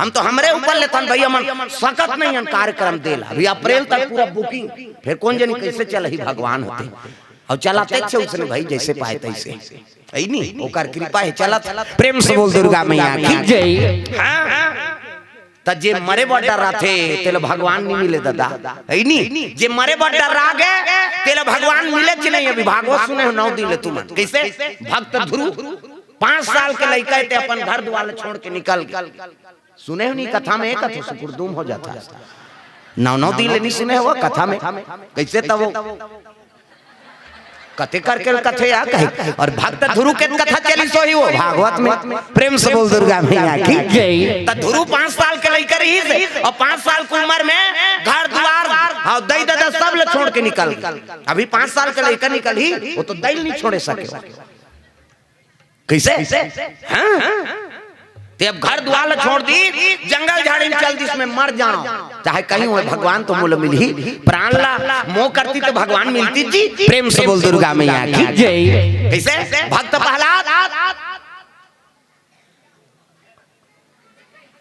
हम तो हमरे ऊपर लेथन भैया मन सकत नहीं हम कार्यक्रम देला अभी अप्रैल तक पूरा बुकिंग फिर कौन जनी कैसे चल ही भगवान होते और चलाते छे उसने भाई जैसे पाए तैसे है नी ओकर कृपा है चलत प्रेम से बोल दुर्गा मैया की जय। हां त जे मरे बड़ा रहते तेल भगवान नहीं मिले दादा है नी जे मरे बड़ा रागे तेल भगवान मिले कि नहीं अभी भागवत सुने 9 दिन ले तुम कैसे भक्त ध्रुव 5 साल के लड़का थे अपन घर द्वार छोड़ के निकल गए सुने हो नहीं कथा में एक कथा सुकुरदुम हो जाता है 9 दिन ले नहीं सुने हो कथा में कैसे तब कथे करके कथे या कहे और भक्त ध्रुव के कथा चली सो ही वो भागवत में प्रेम से बोल दुर्गा मैया की जय। त ध्रुव 5 साल के लेकर ही से और 5 साल की उम्र में घर द्वार और दई दादा सब ले छोड़ के निकल अभी 5 साल के लेकर निकल ही वो तो दैल नहीं छोड़े सके कैसे हां ते अब घर द्वार छोड़ दी जंगल झाड़ी में चल दी इसमें मर जाओ चाहे कहीं हो भगवान तो मूल मिल ही प्राण ला मोह करती तो भगवान मिलती जी प्रेम से बोल दुर्गा मैया की जय। कैसे भक्त प्रहलाद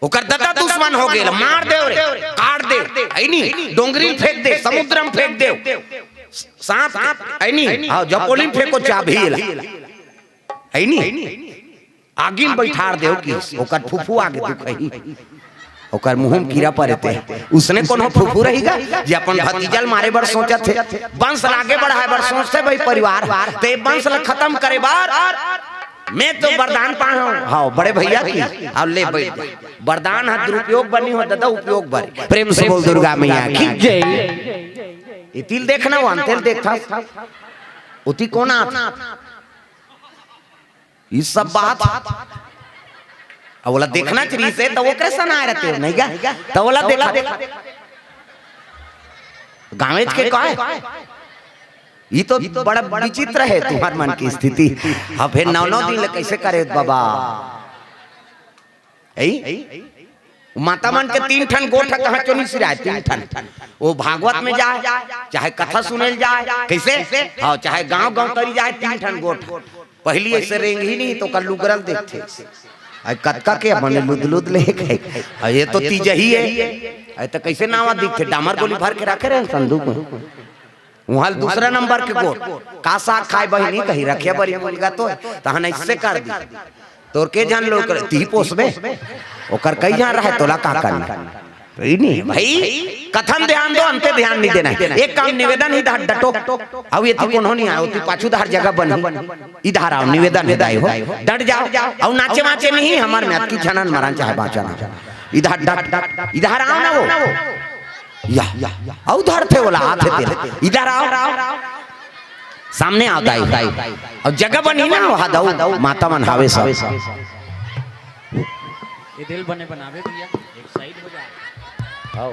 ओकर दादा दुश्मन हो गेल मार दे रे काट दे है नी डोंगरी फेंक दे समुद्र में फेंक दे सांप है नी हां जपोली में फेंको चाभीला है नी आगे में बैठार देव की ओकर फुफू आगे दुखई ओकर मुंह में कीड़ा पड़ते उसने कोनो फुफू रहेगा जे अपन भतीजल मारे बर सोचत थे वंश आगे बढ़ाए बर सोचते भाई परिवार ते वंश खत्म करे बार मैं तो वरदान पाऊं हां बड़े भैया की अब ले बैठ वरदान है दुरुपयोग बनी हो दादा उपयोग बर प्रेम से बोल दुर्गा मैया की जय। ये तिल देखना वो अंतिल देखता उती कोना ये सब बात अब बोला देखना चाहिए से तो वो कैसा ना रहते नहीं क्या तो बोला देखा गाँव के का है ये तो बड़ा विचित्र है तुम्हार मन की स्थिति अब फिर 9 दिन कैसे करे बाबा माता मन के 3 ठन गोठ कहाँ चोनी सिराए 3 ठन वो भागवत में जाए चाहे कथा सुने जाए कैसे हाँ चाहे गांव गांव करी जाए 3 ठन गोठ पहली ऐसे रेंग ही नहीं तो कल लुगरल देखते कतका के बने लुदलुद ले गए ये तो तीज ही है तो कैसे नावा दिखते डामर गोली भर के रखे रहे संदूक में वहां दूसरा नंबर के गोट का साग खाए बहनी कहीं रखे बड़ी मुलगा तो तहन इससे कर दी तोर के जान लोग ती पोस में ओकर कई जान रहा है तोला का करना नहीं भाई कथन ध्यान दो अंते ध्यान नहीं देना एक काम निवेदन ही डटो अब ये कौन नहीं आयो तू पाछू धार जगह बन इधर आओ निवेदन निदाई हो डट जाओ और नाचे वाचे नहीं हमार में की छनन मरन चाहे बाचना इधर डट इधर आओ ना वो या उधर थे बोला हाथ तेरे इधर आओ सामने आता है और जगह बनी ना वहां दाऊ माता मन हावे सब ये दिल बने बनावे भैया एक साइड हो जा आओ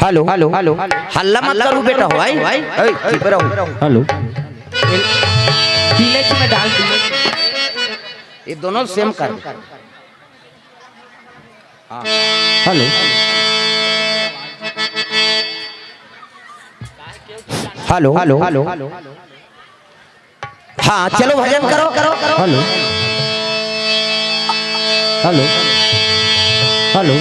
हेलो हेलो हेलो हल्ला मत करो बेटा हो भाई चुप रहो हेलो विलेज में डाल ये दोनों सेम कर हेलो हेलो हेलो हेलो हाँ चलो भजन करो करो करो हेलो हेलो हेलो